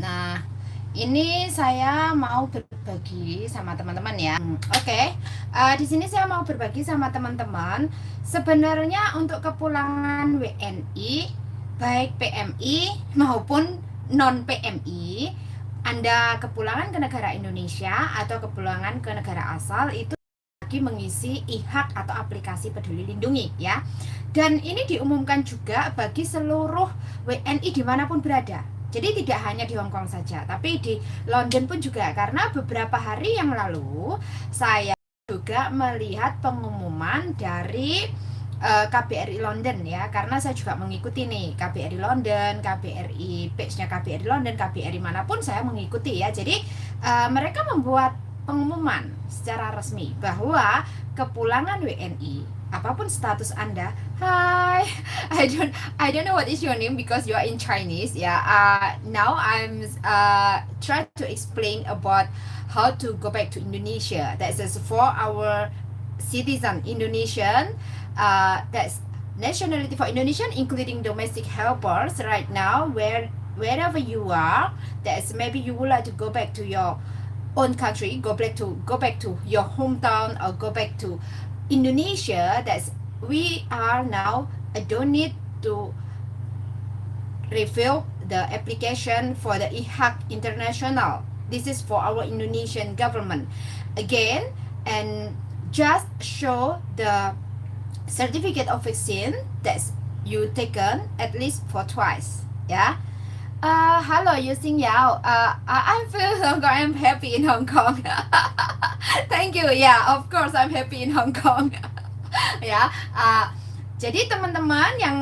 Nah, ini saya mau berbagi sama teman-teman ya. Oke. Di sini saya mau berbagi sama teman-teman. Sebenarnya untuk kepulangan WNI, baik PMI maupun non PMI, Anda kepulangan ke negara Indonesia atau kepulangan ke negara asal itu lagi mengisi e-hak atau aplikasi Peduli Lindungi ya. Dan ini diumumkan juga bagi seluruh WNI dimanapun berada. Jadi tidak hanya di Hong Kong saja, tapi di London pun juga. Karena beberapa hari yang lalu saya juga melihat pengumuman dari KBRI London ya, karena saya juga mengikuti nih KBRI London, KBRI page-nya KBRI London, KBRI manapun saya mengikuti ya. Jadi mereka membuat pengumuman secara resmi bahwa kepulangan WNI apapun status Anda. Hi, I don't know what is your name because you are in Chinese. Yeah. Now I'm trying to explain about how to go back to Indonesia. That is for our citizen Indonesian. That's nationality for Indonesian, including domestic helpers. Right now, wherever you are, that's maybe you would like to go back to your own country, go back to your hometown, or go back to Indonesia. That's we are now. I don't need to refill the application for the e-hak international. This is for our Indonesian government again, and just show the certificate of vaccine that you taken at least for twice. Yeah. Hello, Yu Xing Yao. I'm from Hong Kong. I'm happy in Hong Kong. Thank you. Yeah, of course I'm happy in Hong Kong. Ya, jadi teman-teman yang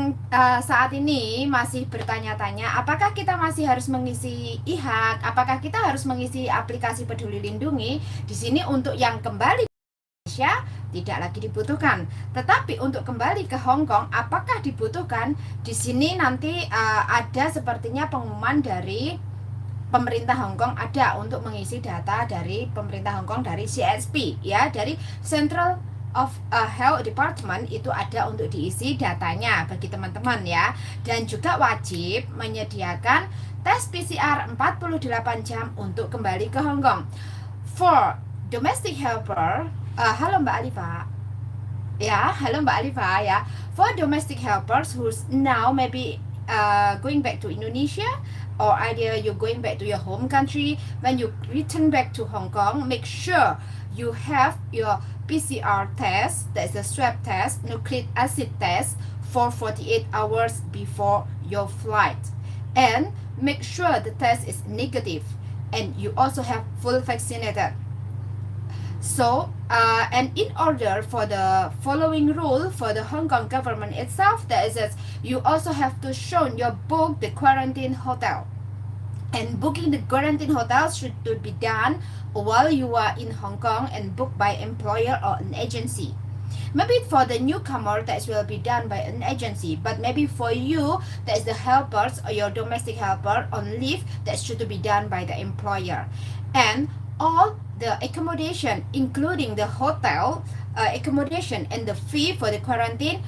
saat ini masih bertanya-tanya, apakah kita masih harus mengisi e-hak? Apakah kita harus mengisi aplikasi Peduli Lindungi? Di sini untuk yang kembali ke Indonesia tidak lagi dibutuhkan. Tetapi untuk kembali ke Hong Kong, apakah dibutuhkan? Di sini nanti ada sepertinya pengumuman dari pemerintah Hong Kong, ada untuk mengisi data dari pemerintah Hong Kong, dari CSP ya, dari Central of Health Department, itu ada untuk diisi datanya bagi teman-teman ya. Dan juga wajib menyediakan tes PCR 48 jam untuk kembali ke Hong Kong. For domestic helper, halo Mbak Alifa. Ya, halo Mbak Alifa ya. For domestic helpers who's now maybe going back to Indonesia, or either you're going back to your home country, when you return back to Hong Kong, make sure you have your PCR test, that's a swab test, nucleic acid test for 48 hours before your flight. And make sure the test is negative and you also have full vaccinated. So, and in order for the following rule for the Hong Kong government itself, that is that you also have to show your book the quarantine hotel. And booking the quarantine hotel should be done while you are in Hong Kong and booked by employer or an agency. Maybe for the newcomer that will be done by an agency, but maybe for you that is the helpers or your domestic helper on leave, that should be done by the employer. And all the accommodation, including the hotel accommodation and the fee for the quarantine,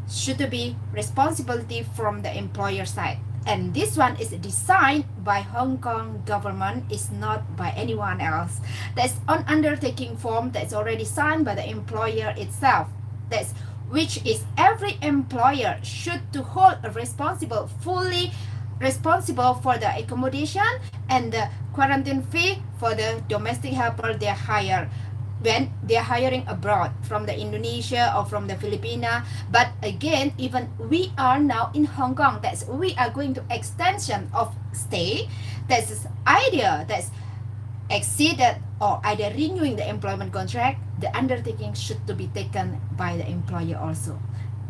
should be responsibility from the employer side. And this one is designed by Hong Kong government, is not by anyone else. That's an undertaking form that's already signed by the employer itself. That's which is every employer should to hold a fully responsible for the accommodation and the quarantine fee for the domestic helper they hire when they're hiring abroad from the Indonesia or from the Philippines. But again, even we are now in Hong Kong, that's we are going to extension of stay. That's this idea that's exceeded or either renewing the employment contract, the undertaking should to be taken by the employer also.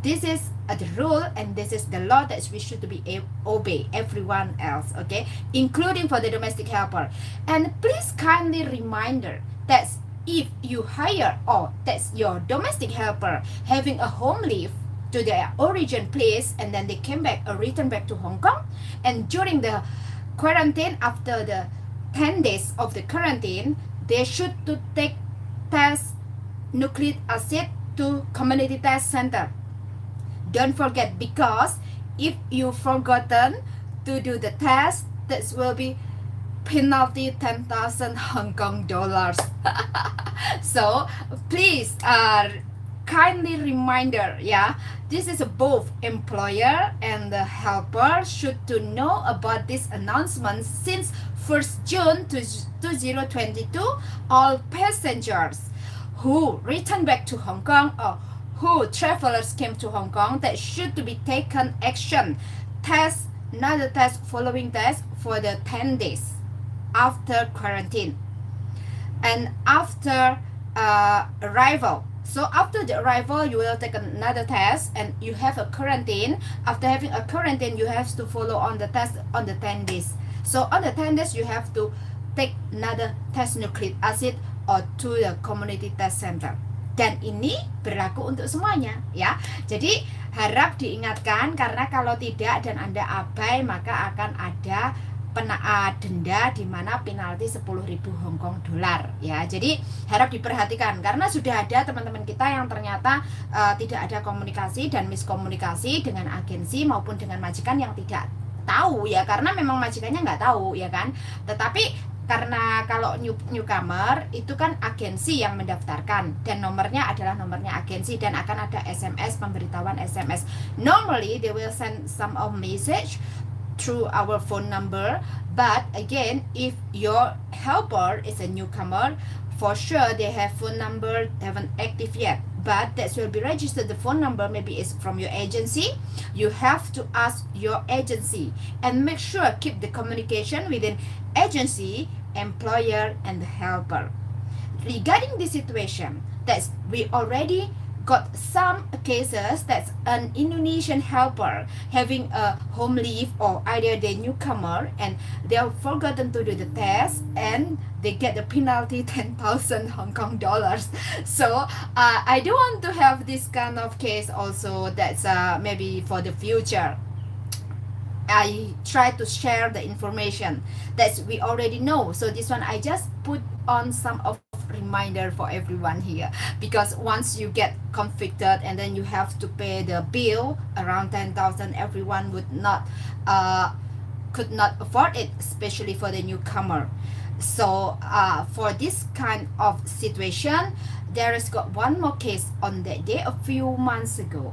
This is the rule and this is the law that we should be obey everyone else, okay, including for the domestic helper. And please kindly reminder that if you hire or that's your domestic helper having a home leave to their origin place and then they came back or return back to Hong Kong, and during the quarantine, after the 10 days of the quarantine, they should to take test nucleic acid to community test center. Don't forget, because if you forgotten to do the test, that will be penalty 10,000 Hong Kong dollars. So please kindly reminder, yeah, this is both employer and the helper should to know about this announcement since 1st June 2022. All passengers who return back to Hong Kong or who travelers came to Hong Kong, that should to be taken action, test, another test, following test for the 10 days after quarantine and after arrival. So after the arrival, you will take another test and you have a quarantine. After having a quarantine, you have to follow on the test on the 10 days. So on the 10 days, you have to take another test nucleic acid or to the community test center. Dan ini berlaku untuk semuanya, ya. Jadi harap diingatkan, karena kalau tidak dan Anda abai, maka akan ada denda di mana penalti 10.000 Hong Kong dolar, ya. Jadi harap diperhatikan karena sudah ada teman-teman kita yang ternyata tidak ada komunikasi dan miskomunikasi dengan agensi maupun dengan majikan yang tidak tahu, ya, karena memang majikannya nggak tahu, ya kan. Tetapi karena kalau newcomer itu kan agensi yang mendaftarkan dan nomornya adalah nomornya agensi dan akan ada SMS, pemberitahuan SMS. Normally they will send some of message through our phone number, but again, if your helper is a newcomer, for sure they have phone number haven't active yet, but that will be registered. The phone number maybe is from your agency. You have to ask your agency and make sure keep the communication within agency, employer, and the helper. Regarding this situation, that's we already got some cases that's an Indonesian helper having a home leave or either they newcomer and they have forgotten to do the test and they get the penalty 10,000 Hong Kong dollars. So I do want to have this kind of case also. That's maybe for the future. I try to share the information that we already know. So this one I just put on some of reminder for everyone here, because once you get convicted and then you have to pay the bill around 10,000, everyone would not could not afford it, especially for the newcomer. So for this kind of situation, there is got one more case on that day a few months ago.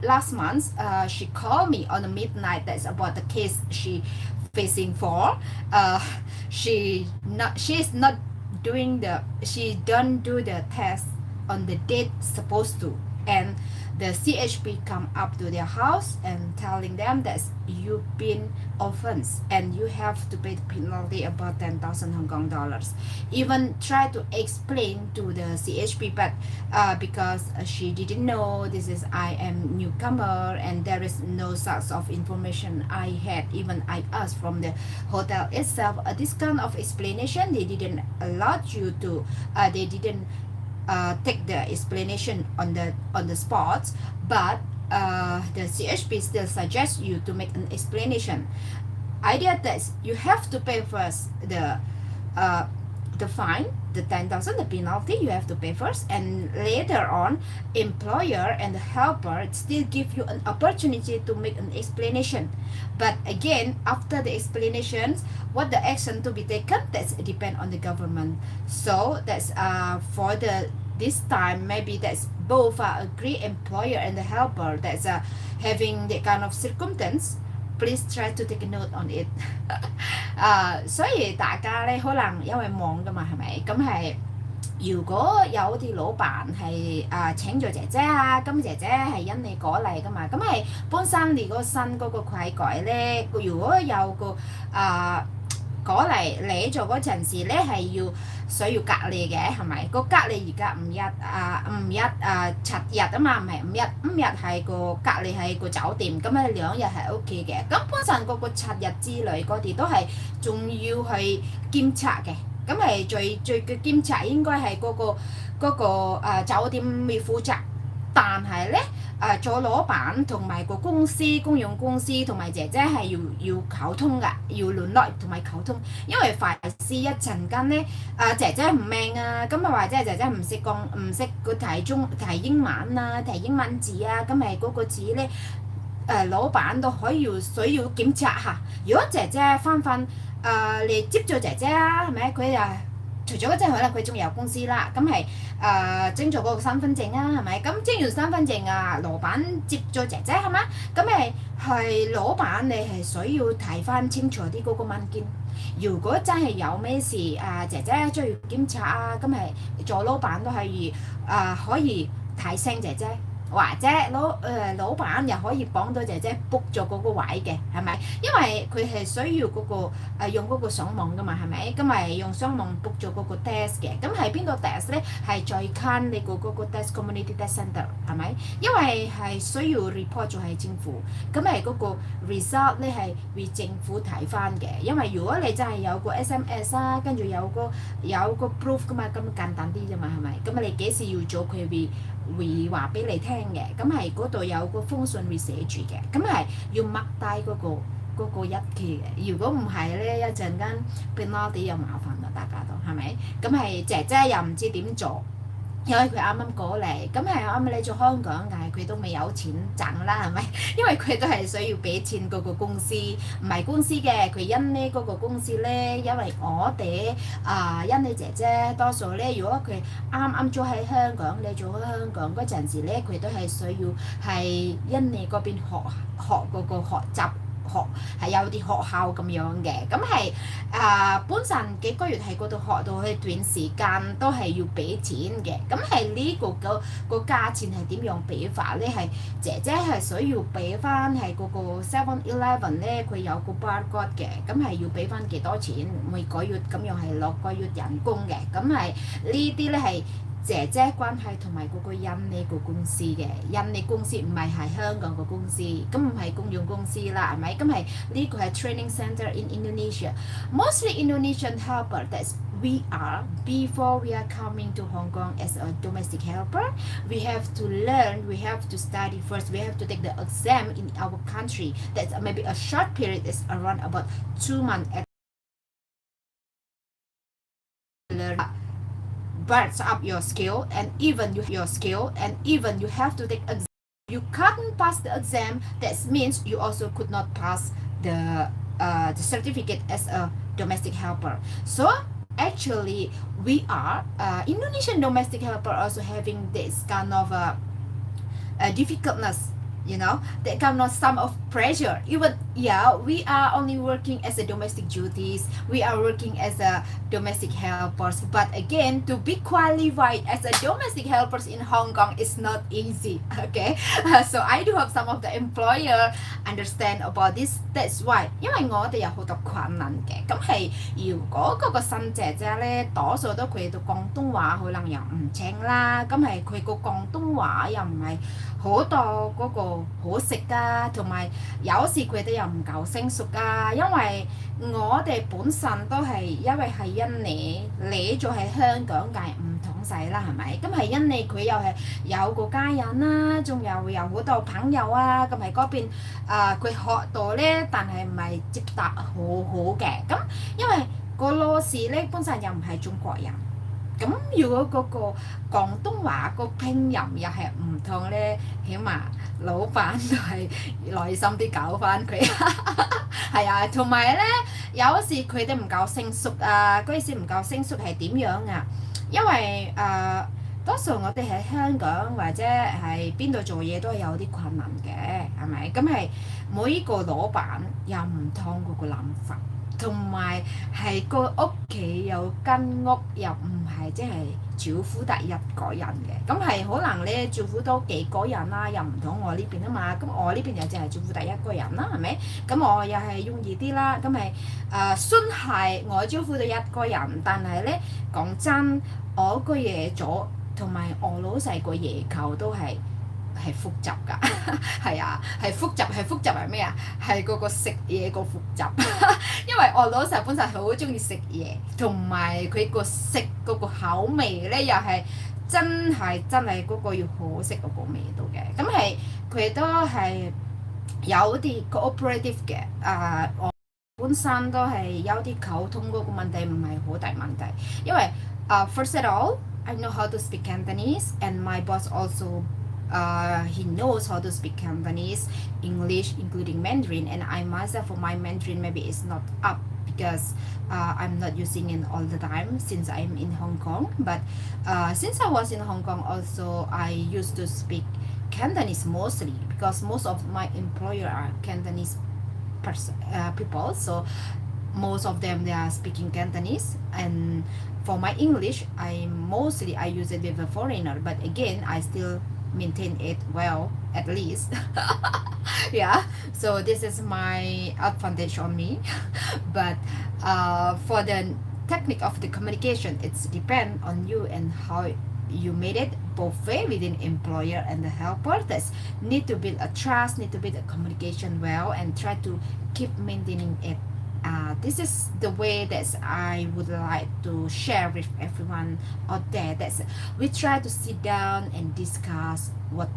Last month, she called me on the midnight. That's about the case she facing for. She don't do the test on the date supposed to, and the CHP come up to their house and telling them that you've been offense and you have to pay the penalty about 10,000 Hong Kong dollars. Even try to explain to the CHP, but because she didn't know this is I am newcomer and there is no such of information I had. Even I asked from the hotel itself this kind of explanation. They didn't allow you to. They didn't take the explanation on the spot, but the CHP still suggests you to make an explanation. Idea that you have to pay first the fine, the 10,000, the penalty you have to pay first, and later on employer and the helper still give you an opportunity to make an explanation. But again, after the explanations, what the action to be taken, that's depend on the government. So that's for this time, maybe that's both agree employer and the helper that's having that kind of circumstance. Please try to take a note on it. 所以大家咧可能因為忙噶嘛，係咪？咁係如果有啲老闆係請咗姐姐咁姐姐係因你過嚟噶嘛，咁係本身你個新嗰個規矩咧，如果有個過嚟嚟咗嗰陣時咧係需要隔離嘅，係咪？個隔離而家7日啊嘛，唔係5日係個隔離係個酒店，咁2日係屋企嘅。咁本身嗰個7日之類嗰啲都係仲要去檢查嘅。咁係最嘅檢查應該係嗰個酒店未負責，但係咧做老闆同埋個公司公用公司同埋姐姐係要溝通㗎，要聯絡同埋溝通，因為費事一陣間咧姐姐唔明啊，咁或者係姐姐唔識個睇英文啊，睇英文字啊，咁咪嗰個字咧老闆都需要檢查下。如果姐姐你接咗姐姐啊，係咪？佢除咗即係可能佢仲有公司啦，咁係徵咗嗰個身份證啊，係咪？咁徵完身份證啊，老闆接咗姐姐係咪？咁係老闆你係需要睇翻清楚啲嗰個文件。如果真係有咩事姐姐需要檢查啊，咁係做老闆都係可以提醒姐姐。或者老闆又可以幫到姐姐 book 咗嗰個位嘅，係咪？因為佢係需要嗰個用嗰個上網噶嘛，係咪？咁咪用上網 book 咗嗰個 test 嘅。咁係邊個 test 咧？係最近你嗰個 test community test center 係咪？因為係需要 report 咗係政府，咁係嗰個 result 咧係會政府睇翻嘅。因為如果你真係有個 SMS 啊，跟住有個 proof 噶嘛，咁簡單啲啫嘛，係咪？咁你幾時要做佢會話俾你聽嘅，咁係嗰度有個封信會寫住嘅，咁係要 mark 低嗰個日期嘅。如果唔係咧，一陣間變攞啲又麻煩啦，大家都係咪？咁係姐姐又唔知點做，因為佢啱啱過嚟，咁係啱啱嚟咗香港，但係佢都未有錢賺啦，係咪？因為佢都係需要俾錢嗰個公司，唔係公司嘅，佢因呢嗰個公司咧，因為我哋因你姐姐多數咧，如果佢啱啱咗喺香港，你做喺香港嗰陣時咧，佢都係需要係因你嗰邊學嗰個學習。係有啲學校咁樣嘅，咁係本身幾個月喺嗰度學到一段時間都係要俾錢嘅，咁係呢個價錢係點樣俾法咧？係姐姐係需要俾翻係嗰個 7-Eleven 咧，佢有個 barcode 嘅，咁係要俾翻幾多錢每個月，咁樣係6個月人工嘅，咁係呢啲咧係。姐姐關係同埋嗰個印尼個公司嘅，印尼公司唔係香港個公司，咁唔係公用公司啦，係咪？咁係呢個係 training center in Indonesia. Mostly Indonesian helper that we are before we are coming to Hong Kong as a domestic helper. We have to learn, we have to study first, we have to take the exam in our country. That's maybe a short period, is around about 2 months. Learn. Brush up your skill and even you have to take exam. You can't pass the exam, that means you also could not pass the certificate as a domestic helper. So actually we are Indonesian domestic helper also having this kind of difficultness, that kind of some of pressure. Even we are only working as a domestic duties, we are working as a domestic helpers, but again to be qualified as a domestic helpers in Hong Kong is not easy. Okay, so I do have some of the employer understand about this. That's why 因為我哋有好多困難嘅，咁係如果嗰個新姐姐咧，多數都佢到廣東話可能又唔清啦，咁係佢個廣東話又唔係好多嗰個好食啊，同埋有時佢哋又唔夠成熟啊，因為我哋本身都係因為係印尼，你咗喺香港梗係唔同晒啦，係咪？咁係印尼佢又係有個家人啦，仲有好多朋友啊，咁喺嗰邊佢學到咧，但係唔係接達好好嘅，咁因為個老師咧本身又唔係中國人。咁如果嗰個廣東話個拼音又係唔同咧，起碼老闆都係耐心啲教翻佢。係啊，同埋咧有時佢哋唔夠成熟啊，嗰時唔夠成熟係點樣啊？因為多數我哋喺香港或者係邊度做嘢都係有啲困難嘅，係咪？咁係每個老闆又唔同嗰個諗法。同埋係個屋企有間屋又唔係即係照顧得一個人嘅，咁係可能咧照顧多幾個人啦，又唔同我呢邊啊嘛，咁我呢邊又淨係照顧得一個人啦，係咪？咁我又係容易啲啦，咁係算係我照顧到一個人，但係咧講真，我個嘢做同埋我老細個嘢求都係複雜㗎，係啊，係複雜係咩啊？係嗰個食嘢個複雜，因為我老細本身好中意食嘢，同埋佢個食嗰個口味咧又係真係嗰個要好食嗰個味道嘅，咁係佢都係有啲 cooperative 嘅，我本身都係有啲溝通嗰個問題唔係好大問題，因為first of all I know how to speak Cantonese and my boss also he knows how to speak Cantonese, English, including Mandarin. And I myself, for my Mandarin, maybe it's not up because I'm not using it all the time since I'm in Hong Kong. But since I was in Hong Kong, also I used to speak Cantonese mostly because most of my employer are Cantonese people. So most of them they are speaking Cantonese. And for my English, I use it with a foreigner, but again I still maintain it well, at least. Yeah, so this is my advantage on me. But for the technique of the communication, it's depend on you and how you made it both way within employer and the helper. That's need to build a trust, need to build a communication well, and try to keep maintaining it. This is the way that I would like to share with everyone out there. That's we try to sit down and discuss what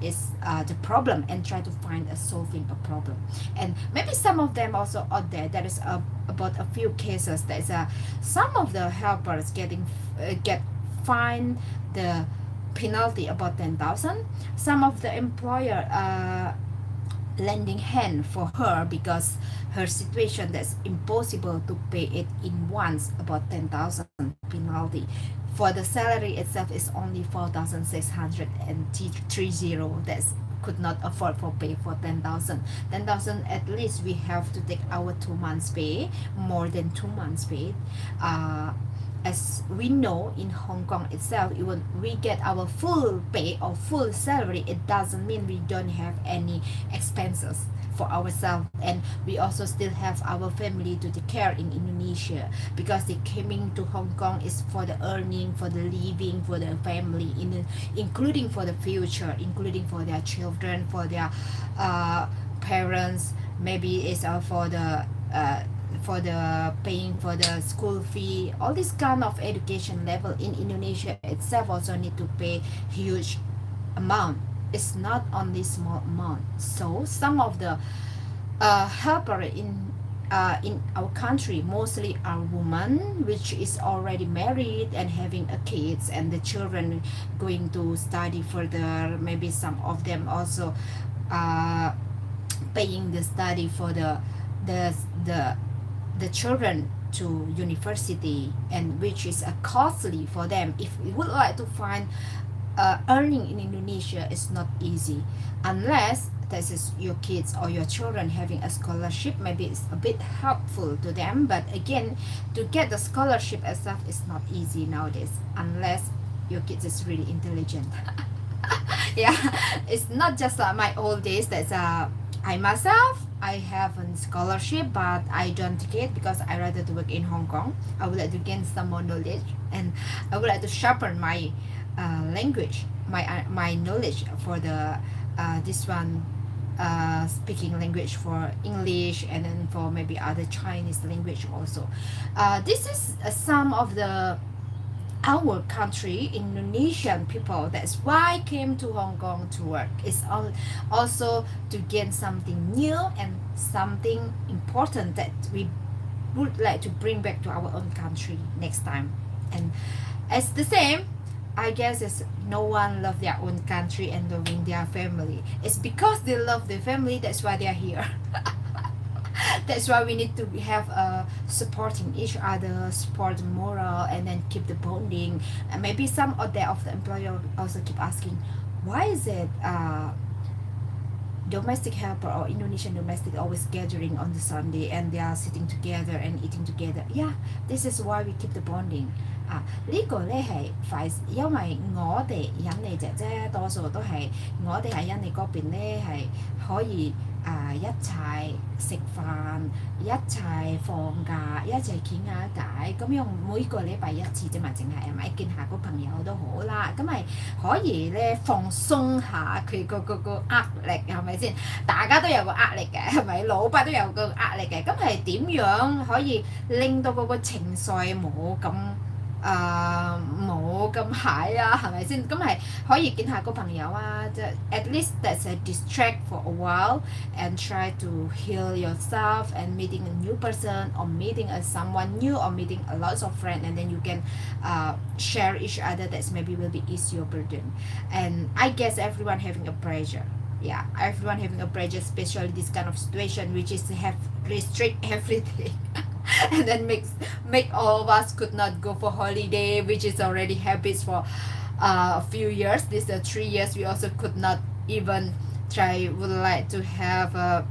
is the problem and try to find a solving a problem. And maybe some of them also out there, that is about a few cases. There's some of the helpers get fined the penalty about 10,000. Some of the employer lending hand for her because her situation that's impossible to pay it in once, about 10,000 penalty. For the salary itself is only 4,630. That's could not afford for pay for 10,000. 10,000 at least we have to take our 2 months pay, more than 2 months pay. As we know in Hong Kong itself, even we get our full pay or full salary, it doesn't mean we don't have any expenses for ourselves, and we also still have our family to take care in Indonesia, because the coming to Hong Kong is for the earning, for the living, for the family, including for the future, including for their children, for their parents. Maybe it's for the paying for the school fee, all this kind of education level in Indonesia itself also need to pay huge amount. It's not only small amount. So some of the helper in our country mostly are women which is already married and having a kids, and the children going to study further. Maybe some of them also paying the study for the children to university, and which is costly for them. If we would like to find earning in Indonesia, is not easy unless this is your kids or your children having a scholarship. Maybe it's a bit helpful to them, but again, to get the scholarship itself is not easy nowadays unless your kids is really intelligent. Yeah, it's not just like my old days. That's I myself, I have a scholarship, but I don't take it because I rather to work in Hong Kong. I would like to gain some more knowledge, and I would like to sharpen my language, my knowledge for the this one speaking language for English, and then for maybe other Chinese language also. This is some of the our country, Indonesian people. That's why I came to Hong Kong to work. It's also to gain something new and something important that we would like to bring back to our own country next time. And as the same, I guess it's no one love their own country and loving their family. It's because they love their family, that's why they are here. That's why we need to have supporting each other, support moral, and then keep the bonding. And maybe some of the employer also keep asking, why is it domestic helper or Indonesian domestic always gathering on the Sunday and they are sitting together and eating together? Yeah, this is why we keep the bonding. 呢個呢係快，因為我哋印尼姐姐多數都係我哋喺印尼嗰邊呢係可以一齊食飯，一齊放假，一齊傾下偈，咁樣每個禮拜一次啫嘛，淨係咪見下個朋友都好啦，咁咪可以咧放鬆下佢個壓力，係咪先？大家都有個壓力嘅，係咪？老闆都有個壓力嘅，咁係點樣可以令到嗰個情緒冇咁冇咁蟹啊，係咪先？咁係可以見下個朋友啊，即係 at least that's a distract for a while and try to heal yourself and meeting a new person or meeting someone new or meeting a lots of friends and then you can share each other that's maybe will be ease your burden. And I guess everyone having a pressure. Yeah, everyone having a pressure, especially this kind of situation, which is have restrict everything. And then make all of us could not go for holiday, which is already habits for a few years. This 3 years we also could not even try would like to have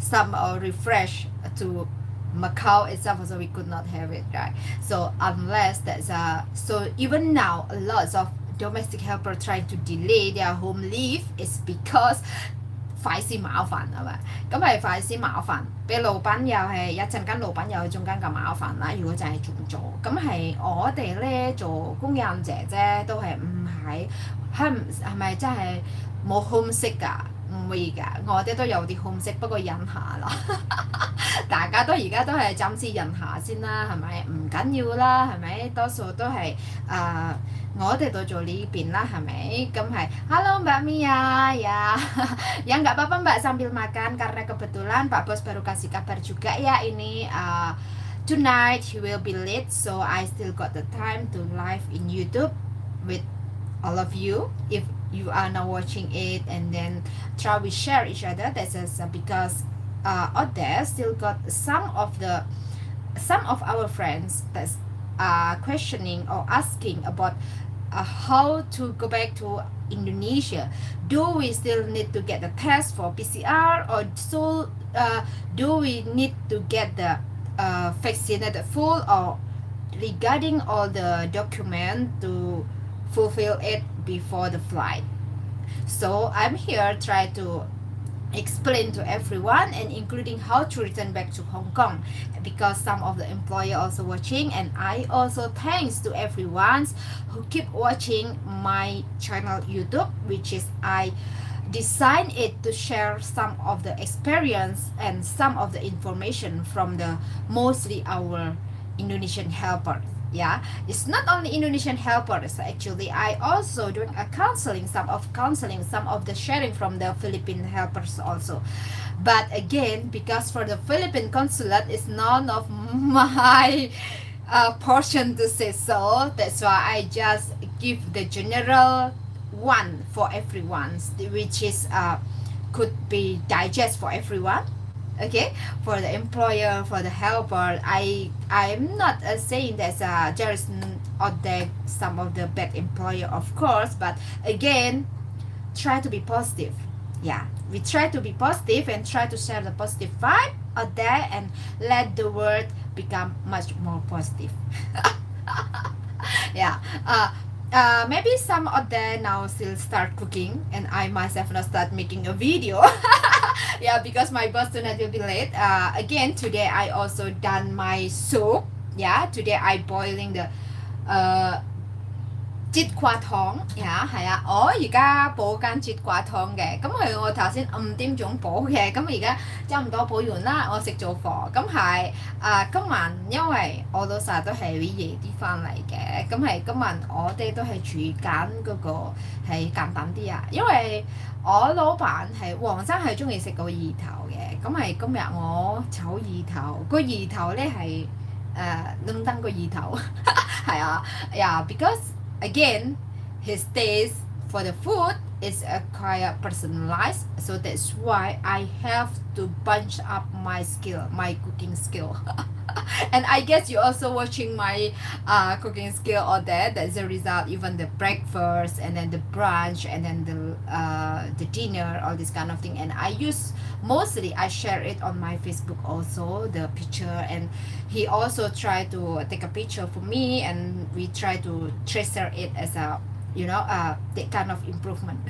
some refresh to Macau itself, also we could not have it, right? So unless that's so even now a lot of domestic helper trying to delay their home leave is because快先麻煩係咪？咁係快先麻煩，俾老闆又係一陣間，老闆又係中間咁麻煩啦。如果就係仲做，咁係我哋咧做工人姐姐都係唔係係咪真係冇 homesick 㗎？唔會㗎，我哋都有啲 homesick，不過忍下啦。大家都而家都係暫時忍下先啦，係咪？唔緊要啦，係咪？多數都係我哋都做呢邊啦，係咪？咁係，Halo Mbak Mia, ya, ya nggak apa-apa Mbak sambil makan karena kebetulan Pak Bos baru kasih kabar juga ya ini tonight he will be late, so I still got the time to live in YouTube with all of you. If you are now watching it and then try we share each other, that's because out there still got some of our friends that's questioning or asking about how to go back to Indonesia. Do we still need to get the test for PCR or so do we need to get the vaccinated full or regarding all the document to fulfill it before the flight? So I'm here try to explain to everyone and including how to return back to Hong Kong because some of the employer also watching and I also thanks to everyone who keep watching my channel YouTube, which is I designed it to share some of the experience and some of the information from the mostly our Indonesian helpers. Yeah, it's not only Indonesian helpers actually. I also doing a counseling, some of the sharing from the Philippine helpers also. But again, because for the Philippine consulate is none of my portion to say so, that's why I just give the general one for everyone, which is could be digest for everyone. Okay, for the employer, for the helper, I'm not saying that there is out there some of the bad employer, of course, but again try to be positive. Yeah, we try to be positive and try to share the positive vibe out there and let the world become much more positive. Yeah, maybe some out there now still start cooking and I myself now start making a video. Yeah, because my boss tonight will be late. Again, today I also done my soup. Yeah, today I boiling the節瓜糖呀，係啊，我而家補緊節瓜糖嘅，咁係我頭先5點鐘補嘅，咁而家差唔多補完啦，我食咗飯，咁係今晚因為我老實都係會夜啲翻嚟嘅，咁係今晚我哋都係煮緊嗰個係簡單啲啊，因為我老闆係黃生係中意食個魚頭嘅，咁係今日我炒魚頭，個魚頭咧係倫敦個魚頭，係啊，yeah because again his taste for the food is quite personalized, so that's why I have to bunch up my cooking skill. And I guess you also watching my cooking skill all that. That's the result, even the breakfast and then the brunch and then the dinner, all this kind of thing. And I share it on my Facebook also, the picture, and he also try to take a picture for me and we try to treasure it as a that kind of improvement.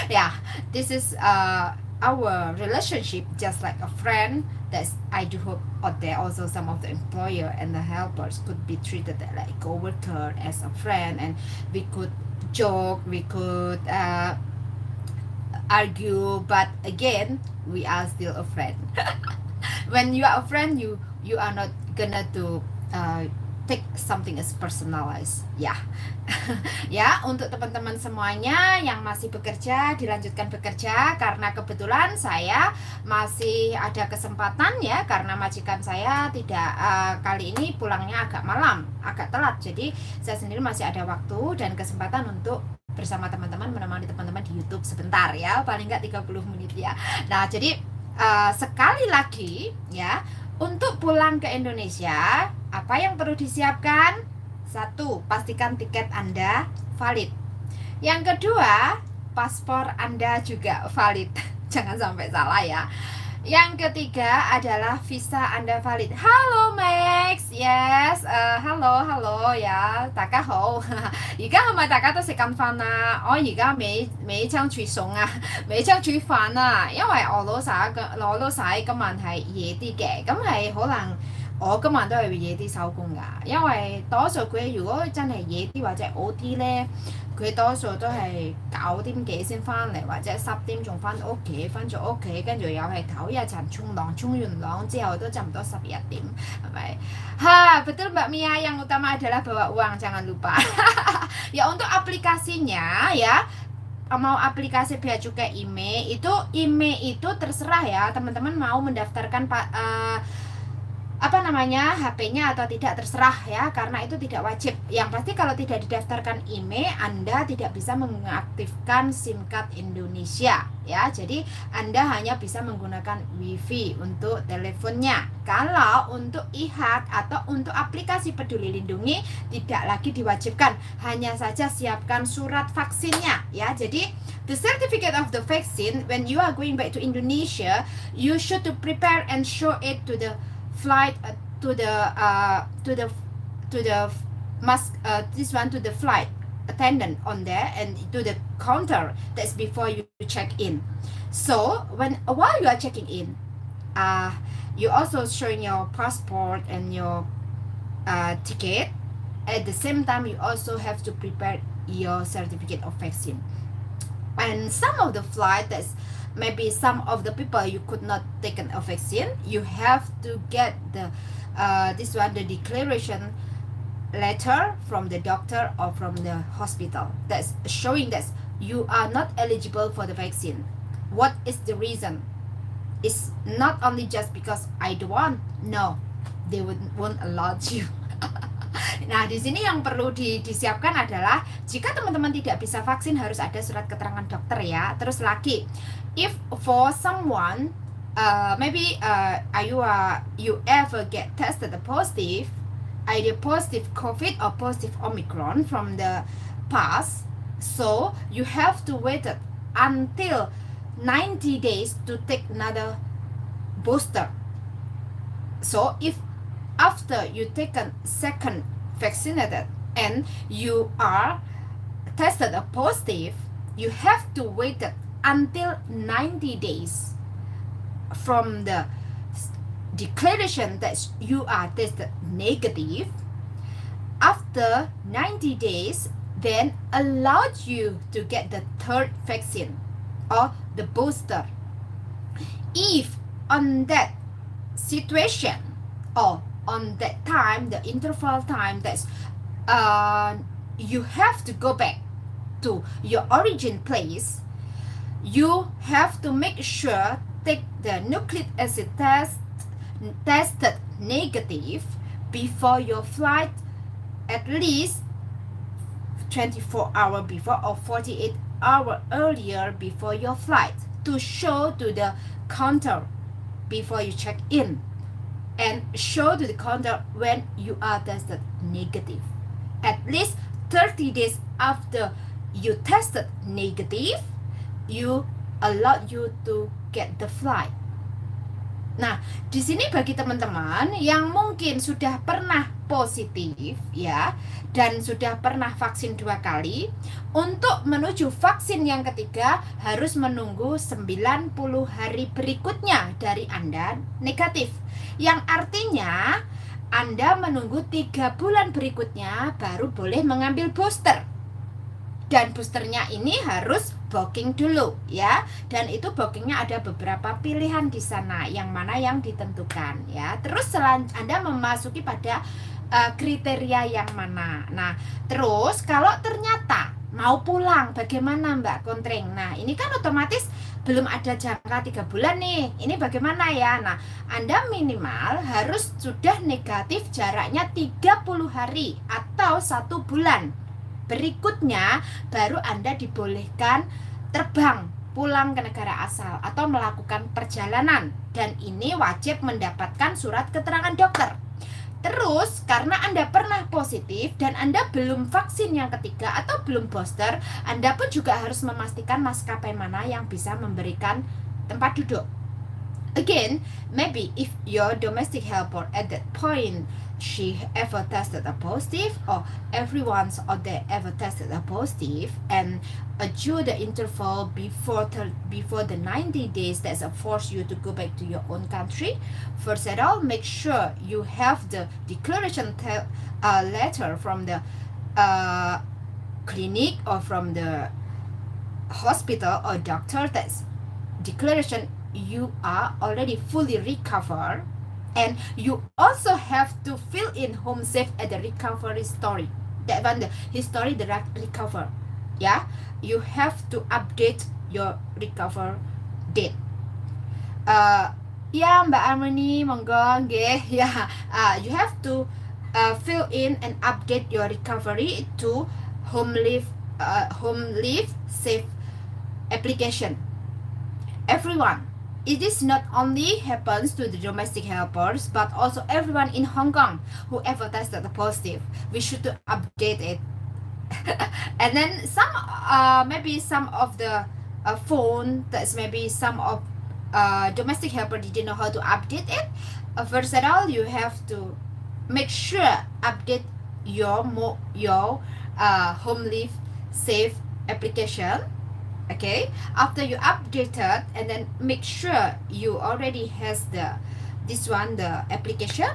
Yeah, this is our relationship just like a friend. That's I do hope out there also some of the employer and the helpers could be treated like a co-worker as a friend, and we could joke, we could argue, but again we are still a friend. When you are a friend, you are not gonna to take something as personalized ya. Ya, untuk teman-teman semuanya yang masih bekerja, dilanjutkan bekerja, karena kebetulan saya masih ada kesempatan ya, karena majikan saya tidak kali ini pulangnya agak malam, agak telat, jadi saya sendiri masih ada waktu dan kesempatan untuk bersama teman-teman, menemani teman-teman di YouTube sebentar ya, paling nggak 30 menit ya. Nah, jadi sekali lagi ya, untuk pulang ke Indonesia, apa yang perlu disiapkan? Satu, pastikan tiket Anda valid. Yang kedua, paspor Anda juga valid. Jangan sampai salah ya. Yang ketiga adalah visa Anda valid. Halo Max, yes, hello hello呀，大家好。而家係咪大家都食緊飯啊？我而家未將煮餸啊，未將煮飯啊，因為我老細今晚係夜啲嘅，咁係可能。我今晚都係夜啲收工㗎，因為多數佢如果真係夜啲或者早啲咧，佢多數都係9點幾先翻嚟，或者10點仲翻屋企，翻咗屋企跟住又係唞一陣沖涼，沖完涼之後都差唔多11點，係咪？Betul Mbak Mia, yang utama adalah bawa uang, jangan lupa. Ya untuk aplikasinya ya, mau aplikasi bea cukai IMEI itu terserah ya, teman-teman mau mendaftarkan HP-nya atau tidak, terserah ya, karena itu tidak wajib. Yang pasti kalau tidak didaftarkan IMEI, Anda tidak bisa mengaktifkan SIM card Indonesia ya. Jadi Anda hanya bisa menggunakan WiFi untuk teleponnya. Kalau untuk e-hack atau untuk aplikasi Peduli Lindungi tidak lagi diwajibkan, hanya saja siapkan surat vaksinnya ya. Jadi the certificate of the vaccine, when you are going back to Indonesia, you should to prepare and show it to the flight to the mask to the flight attendant on there, and to the counter that's before you check in. So while you are checking in, you also showing your passport and your ticket. At the same time, you also have to prepare your certificate of vaccine. And some of the flight that's maybe some of the people you could not take a vaccine, you have to get the the declaration letter from the doctor or from the hospital that's showing that you are not eligible for the vaccine. What is the reason? It's not only just because I don't want, no, they won't allow you. Nah, di sini yang perlu disiapkan adalah jika teman-teman tidak bisa vaksin harus ada surat keterangan dokter ya. Terus lagi, if for someone maybe you ever get tested positive, either positive COVID or positive Omicron from the past, so you have to wait until 90 days to take another booster. So if after you take a second vaccinated and you are tested positive, you have to wait until 90 days from the declaration that you are tested negative. After 90 days, then allowed you to get the third vaccine or the booster. If on that situation or on that time, the interval time that's you have to go back to your origin place, you have to make sure take the nucleic acid test tested negative before your flight, at least 24 hours before or 48 hours earlier before your flight, to show to the counter before you check in, and show to the counter when you are tested negative. At least 30 days after you tested negative, you allow you to get the flight. Nah, di sini bagi teman-teman yang mungkin sudah pernah positif ya, dan sudah pernah vaksin 2 kali, untuk menuju vaksin yang ketiga harus menunggu 90 hari berikutnya dari Anda negatif. Yang artinya Anda menunggu 3 bulan berikutnya baru boleh mengambil booster. Dan boosternya ini harus booking dulu ya, dan itu bookingnya ada beberapa pilihan di sana, yang mana yang ditentukan ya. Terus Anda memasuki pada kriteria yang mana. Nah, terus kalau ternyata mau pulang, bagaimana Mbak Kontreng? Nah, ini kan otomatis belum ada jangka 3 bulan nih. Ini bagaimana ya? Nah, Anda minimal harus sudah negatif jaraknya 30 hari atau 1 bulan. Berikutnya baru Anda dibolehkan terbang pulang ke negara asal atau melakukan perjalanan, dan ini wajib mendapatkan surat keterangan dokter. Terus karena Anda pernah positif dan Anda belum vaksin yang ketiga atau belum booster, Anda pun juga harus memastikan maskapai mana yang bisa memberikan tempat duduk. Again, maybe if your domestic helper at that point she ever tested a positive, or everyone's out there ever tested a positive, and due the interval before the 90 days that's force you to go back to your own country, first of all, make sure you have the declaration letter from the clinic or from the hospital or doctor that's declaration you are already fully recovered, and you also have to fill in home safe at the recovery story, that one the history the recover, yeah, you have to update your recover date. Ya Mbak Armani, monggo nggih ya. You have to fill in and update your recovery to home leave safe application. Everyone, it is not only happens to the domestic helpers, but also everyone in Hong Kong who ever tested positive. We should to update it. And then some maybe some of the phone, that's maybe some of domestic helper didn't know how to update it. First of all, you have to make sure update your home leave safe application. Okay, after you updated, and then make sure you already has the application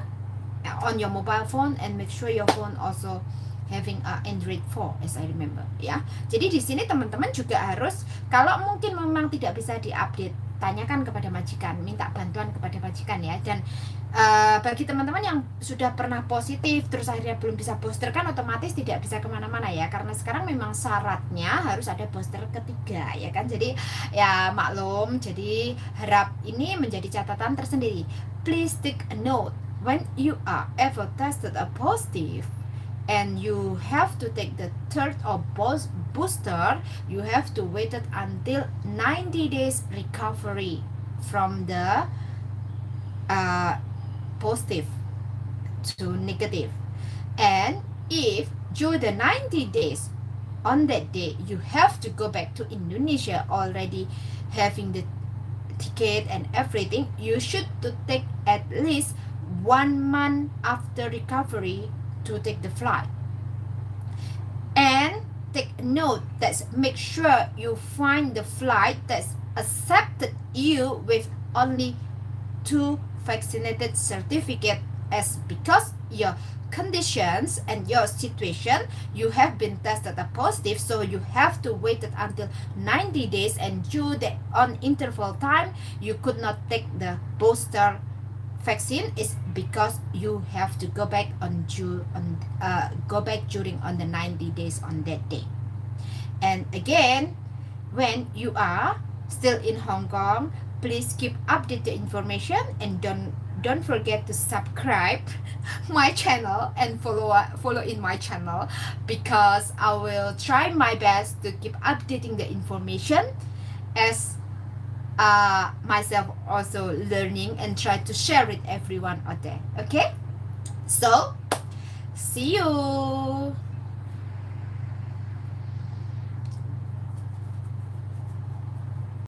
on your mobile phone, and make sure your phone also having a Android 4 as I remember ya. Jadi di sini teman-teman juga harus, kalau mungkin memang tidak bisa diupdate, tanyakan kepada majikan, minta bantuan kepada majikan ya. Dan bagi teman-teman yang sudah pernah positif terus akhirnya belum bisa booster, kan otomatis tidak bisa kemana-mana ya, karena sekarang memang syaratnya harus ada booster ketiga ya kan. Jadi ya maklum, jadi harap ini menjadi catatan tersendiri. Please take a note when you are ever tested a positive and you have to take the third or booster, you have to wait until 90 days recovery from the positive to negative. And if during the 90 days on that day you have to go back to Indonesia already having the ticket and everything, you should to take at least 1 month after recovery to take the flight. And take note that make sure you find the flight that's accepted you with only 2 vaccinated certificate, as because your conditions and your situation, you have been tested a positive, so you have to wait until 90 days, and due the on interval time you could not take the booster vaccine is because you have to go back during on the 90 days on that day. And again, when you are still in Hong Kong, please keep update the information, and don't forget to subscribe my channel and follow in my channel, because I will try my best to keep updating the information as myself also learning, and try to share with everyone out there. Okay, so see you.